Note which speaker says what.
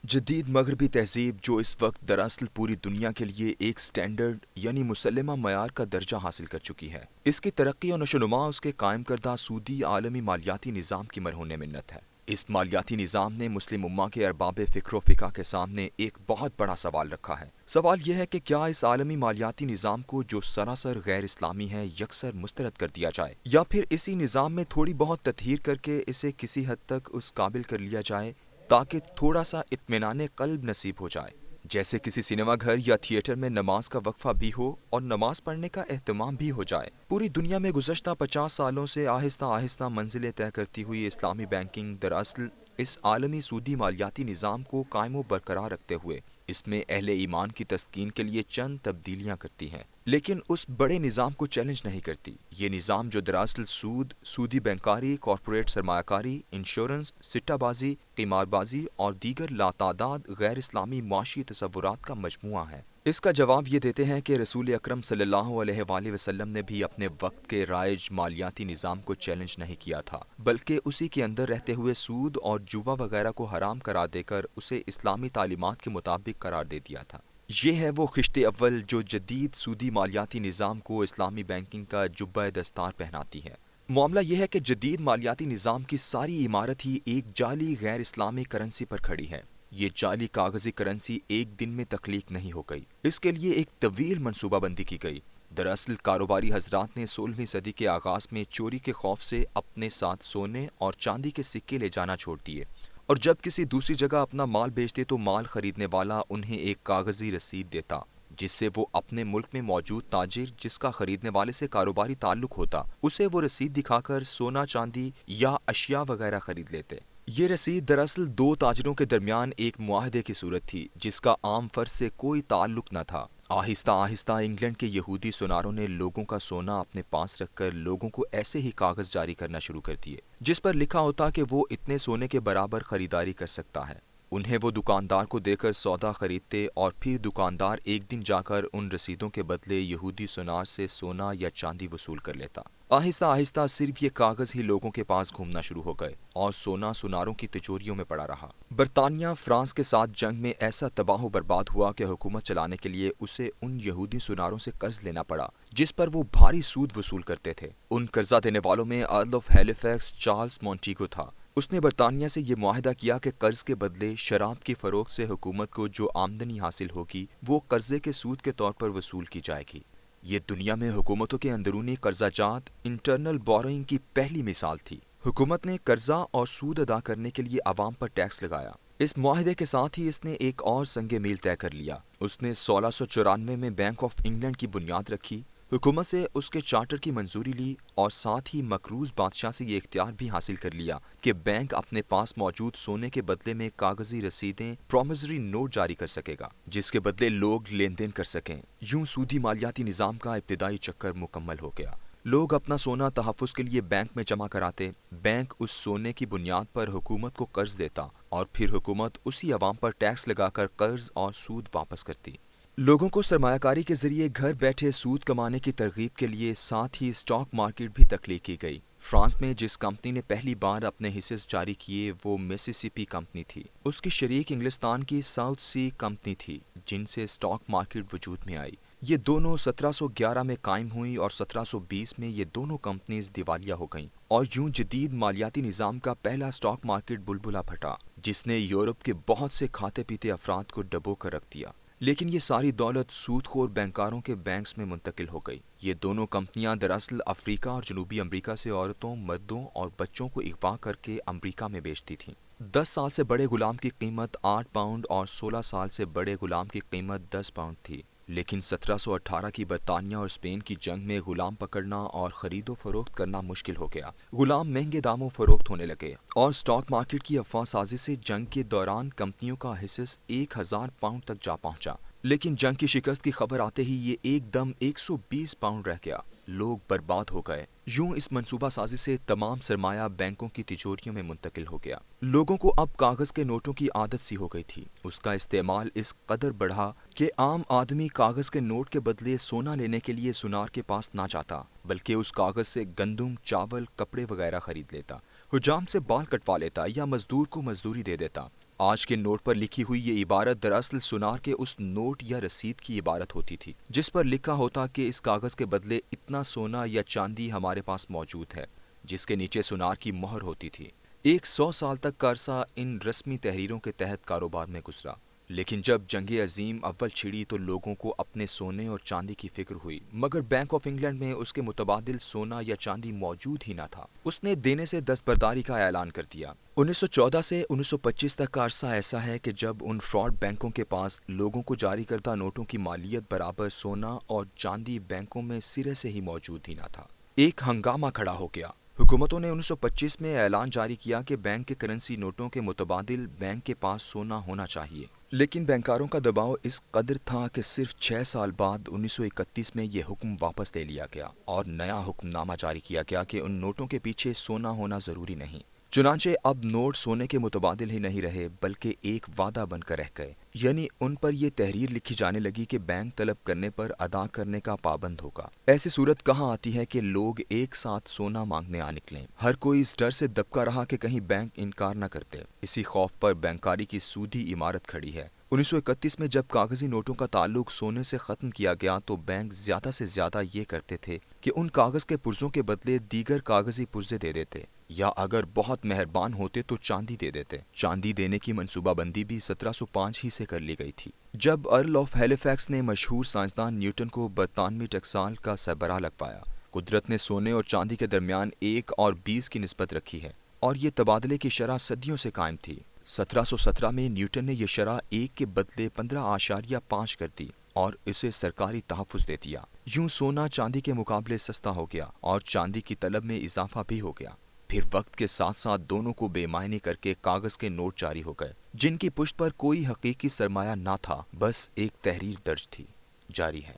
Speaker 1: جدید مغربی تہذیب جو اس وقت دراصل پوری دنیا کے لیے ایک سٹینڈرڈ یعنی مسلمہ معیار کا درجہ حاصل کر چکی ہے، اس کی ترقی اور نشوونما اس کے قائم کردہ سودی عالمی مالیاتی نظام کی مرہون منت ہے۔ اس مالیاتی نظام نے مسلم امہ کے ارباب فکر و فقہ کے سامنے ایک بہت بڑا سوال رکھا ہے۔ سوال یہ ہے کہ کیا اس عالمی مالیاتی نظام کو جو سراسر غیر اسلامی ہے یکسر مسترد کر دیا جائے، یا پھر اسی نظام میں تھوڑی بہت تطہیر کر کے اسے کسی حد تک اس قابل کر لیا جائے تاکہ تھوڑا سا اطمینان قلب نصیب ہو جائے، جیسے کسی سینما گھر یا تھیٹر میں نماز کا وقفہ بھی ہو اور نماز پڑھنے کا اہتمام بھی ہو جائے۔ پوری دنیا میں گزشتہ 50 سالوں سے آہستہ آہستہ منزلیں طے کرتی ہوئی اسلامی بینکنگ دراصل اس عالمی سودی مالیاتی نظام کو قائم و برقرار رکھتے ہوئے اس میں اہل ایمان کی تسکین کے لیے چند تبدیلیاں کرتی ہیں، لیکن اس بڑے نظام کو چیلنج نہیں کرتی۔ یہ نظام جو دراصل سودی بینکاری، کارپوریٹ سرمایہ کاری، انشورنس، سٹہ بازی، قمار بازی اور دیگر لاتعداد غیر اسلامی معاشی تصورات کا مجموعہ ہے۔ اس کا جواب یہ دیتے ہیں کہ رسول اکرم صلی اللہ علیہ وآلہ وسلم نے بھی اپنے وقت کے رائج مالیاتی نظام کو چیلنج نہیں کیا تھا، بلکہ اسی کے اندر رہتے ہوئے سود اور جوا وغیرہ کو حرام قرار دے کر اسے اسلامی تعلیمات کے مطابق قرار دے دیا تھا۔ یہ ہے وہ خشت اول جو جدید سودی مالیاتی نظام کو اسلامی بینکنگ کا جبہ دستار پہناتی ہے۔ معاملہ یہ ہے کہ جدید مالیاتی نظام کی ساری عمارت ہی ایک جعلی غیر اسلامی کرنسی پر کھڑی ہے۔ یہ جعلی کاغذی کرنسی ایک دن میں تخلیق نہیں ہو گئی، اس کے لیے ایک طویل منصوبہ بندی کی گئی۔ دراصل کاروباری حضرات نے 16ویں صدی کے آغاز میں چوری کے خوف سے اپنے ساتھ سونے اور چاندی کے سکے لے جانا چھوڑ دیے، اور جب کسی دوسری جگہ اپنا مال بیچتے تو مال خریدنے والا انہیں ایک کاغذی رسید دیتا، جس سے وہ اپنے ملک میں موجود تاجر جس کا خریدنے والے سے کاروباری تعلق ہوتا اسے وہ رسید دکھا کر سونا چاندی یا اشیاء وغیرہ خرید لیتے۔ یہ رسید دراصل دو تاجروں کے درمیان ایک معاہدے کی صورت تھی جس کا عام فرد سے کوئی تعلق نہ تھا۔ آہستہ آہستہ انگلینڈ کے یہودی سوناروں نے لوگوں کا سونا اپنے پاس رکھ کر لوگوں کو ایسے ہی کاغذ جاری کرنا شروع کر دیے جس پر لکھا ہوتا کہ وہ اتنے سونے کے برابر خریداری کر سکتا ہے۔ انہیں وہ دکاندار کو دے کر سودا خریدتے اور پھر دکاندار ایک دن جا کر ان رسیدوں کے بدلے یہودی سونار سے سونا یا چاندی وصول کر لیتا۔ آہستہ آہستہ صرف یہ کاغذ ہی لوگوں کے پاس گھومنا شروع ہو گئے اور سونا سوناروں کی تجوریوں میں پڑا رہا۔ برطانیہ فرانس کے ساتھ جنگ میں ایسا تباہ و برباد ہوا کہ حکومت چلانے کے لیے اسے ان یہودی سوناروں سے قرض لینا پڑا جس پر وہ بھاری سود وصول کرتے تھے۔ ان قرضہ دینے والوں میں earl of Halifax Charles Montagu تھا۔ اس نے برطانیہ سے یہ معاہدہ کیا کہ قرض کے بدلے شراب کی فروخت سے حکومت کو جو آمدنی حاصل ہوگی وہ قرضے کے سود کے طور پر وصول کی جائے گی۔ یہ دنیا میں حکومتوں کے اندرونی قرضہ جات انٹرنل بوروئنگ کی پہلی مثال تھی۔ حکومت نے قرضہ اور سود ادا کرنے کے لیے عوام پر ٹیکس لگایا۔ اس معاہدے کے ساتھ ہی اس نے ایک اور سنگ میل طے کر لیا۔ اس نے 1694 میں بینک آف انگلینڈ کی بنیاد رکھی، حکومت سے اس کے چارٹر کی منظوری لی اور ساتھ ہی مقروض بادشاہ سے یہ اختیار بھی حاصل کر لیا کہ بینک اپنے پاس موجود سونے کے بدلے میں کاغذی رسیدیں پرومزری نوٹ جاری کر سکے گا جس کے بدلے لوگ لین دین کر سکیں۔ یوں سودی مالیاتی نظام کا ابتدائی چکر مکمل ہو گیا۔ لوگ اپنا سونا تحفظ کے لیے بینک میں جمع کراتے، بینک اس سونے کی بنیاد پر حکومت کو قرض دیتا اور پھر حکومت اسی عوام پر ٹیکس لگا کر قرض اور سود واپس کرتی۔ لوگوں کو سرمایہ کاری کے ذریعے گھر بیٹھے سود کمانے کی ترغیب کے لیے ساتھ ہی اسٹاک مارکیٹ بھی تخلیق کی گئی۔ فرانس میں جس کمپنی نے پہلی بار اپنے حصص جاری کیے وہ مسیسپی کمپنی تھی۔ اس کی شریک انگلستان کی ساؤتھ سی کمپنی تھی جن سے اسٹاک مارکیٹ وجود میں آئی۔ یہ دونوں 1711 میں قائم ہوئیں اور 1720 میں یہ دونوں کمپنیز دیوالیہ ہو گئیں، اور یوں جدید مالیاتی نظام کا پہلا اسٹاک مارکیٹ بلبلا پھٹا جس نے یورپ کے بہت سے کھاتے پیتے افراد کو ڈبو کر رکھ دیا۔ لیکن یہ ساری دولت سود خور بینکاروں کے بینکس میں منتقل ہو گئی۔ یہ دونوں کمپنیاں دراصل افریقہ اور جنوبی امریکہ سے عورتوں، مردوں اور بچوں کو اغوا کر کے امریکہ میں بیچتی تھیں۔ 10 سال سے بڑے غلام کی قیمت 8 پاؤنڈ اور 16 سال سے بڑے غلام کی قیمت 10 پاؤنڈ تھی۔ لیکن 1718 کی برطانیہ اور اسپین کی جنگ میں غلام پکڑنا اور خرید و فروخت کرنا مشکل ہو گیا۔ غلام مہنگے داموں فروخت ہونے لگے اور اسٹاک مارکیٹ کی افواہ سازی سے جنگ کے دوران کمپنیوں کا حصص 1000 پاؤنڈ تک جا پہنچا۔ لیکن جنگ کی شکست کی خبر آتے ہی یہ ایک دم 120 پاؤنڈ رہ گیا۔ لوگ برباد ہو گئے۔ یوں اس منصوبہ سازی سے تمام سرمایہ بینکوں کی تجوریوں میں منتقل ہو گیا۔ لوگوں کو اب کاغذ کے نوٹوں کی عادت سی ہو گئی تھی۔ اس کا استعمال اس قدر بڑھا کہ عام آدمی کاغذ کے نوٹ کے بدلے سونا لینے کے لیے سونار کے پاس نہ جاتا، بلکہ اس کاغذ سے گندم، چاول، کپڑے وغیرہ خرید لیتا، حجام سے بال کٹوا لیتا یا مزدور کو مزدوری دے دیتا۔ آج کے نوٹ پر لکھی ہوئی یہ عبارت دراصل سونار کے اس نوٹ یا رسید کی عبارت ہوتی تھی جس پر لکھا ہوتا کہ اس کاغذ کے بدلے اتنا سونا یا چاندی ہمارے پاس موجود ہے، جس کے نیچے سونار کی مہر ہوتی تھی۔ 100 سال تک کا عرصہ ان رسمی تحریروں کے تحت کاروبار میں گزرا، لیکن جب جنگ عظیم اول چھڑی تو لوگوں کو اپنے سونے اور چاندی کی فکر ہوئی، مگر بینک آف انگلینڈ میں اس کے متبادل سونا یا چاندی موجود ہی نہ تھا۔ اس نے دینے سے دستبرداری کا اعلان کر دیا۔ 1914 سے 1925 تک کا عرصہ ایسا ہے کہ جب ان فراڈ بینکوں کے پاس لوگوں کو جاری کردہ نوٹوں کی مالیت برابر سونا اور چاندی بینکوں میں سرے سے ہی موجود ہی نہ تھا۔ ایک ہنگامہ کھڑا ہو گیا۔ حکومتوں نے 1925 میں اعلان جاری کیا کہ بینک کے کرنسی نوٹوں کے متبادل بینک کے پاس سونا ہونا چاہیے، لیکن بینکاروں کا دباؤ اس قدر تھا کہ صرف 6 سال بعد 1931 میں یہ حکم واپس لے لیا گیا اور نیا حکم نامہ جاری کیا گیا کہ ان نوٹوں کے پیچھے سونا ہونا ضروری نہیں۔ چنانچہ اب نوٹ سونے کے متبادل ہی نہیں رہے بلکہ ایک وعدہ بن کر رہ گئے، یعنی ان پر یہ تحریر لکھی جانے لگی کہ بینک طلب کرنے پر ادا کرنے کا پابند ہوگا۔ ایسی صورت کہاں آتی ہے کہ لوگ ایک ساتھ سونا مانگنے آ نکلیں؟ ہر کوئی اس ڈر سے دبکا رہا کہ کہیں بینک انکار نہ کرتے۔ اسی خوف پر بینکاری کی سودی عمارت کھڑی ہے۔ 1931 میں جب کاغذی نوٹوں کا تعلق سونے سے ختم کیا گیا تو بینک زیادہ سے زیادہ یہ کرتے تھے کہ ان کاغذ کے پرزوں کے بدلے دیگر کاغذی پرزے دے دیتے، یا اگر بہت مہربان ہوتے تو چاندی دے دیتے۔ چاندی دینے کی منصوبہ بندی بھی 1705 ہی سے کر لی گئی تھی، جب ارل آف ہیلیفیکس نے مشہور سائنسدان نیوٹن کو برطانوی ٹکسال کا سربراہ لگوایا۔ قدرت نے سونے اور چاندی کے درمیان 1 اور 20 کی نسبت رکھی ہے، اور یہ تبادلے کی شرح صدیوں سے قائم تھی۔ 1717 میں نیوٹن نے یہ شرح 1 کے بدلے 15.5 کر دی اور اسے سرکاری تحفظ دے دیا۔ یوں سونا چاندی کے مقابلے سستا ہو گیا اور چاندی کی طلب میں اضافہ بھی ہو گیا۔ پھر وقت کے ساتھ ساتھ دونوں کو بے معنی کر کے کاغذ کے نوٹ جاری ہو گئے، جن کی پشت پر کوئی حقیقی سرمایہ نہ تھا، بس ایک تحریر درج تھی۔ جاری ہے۔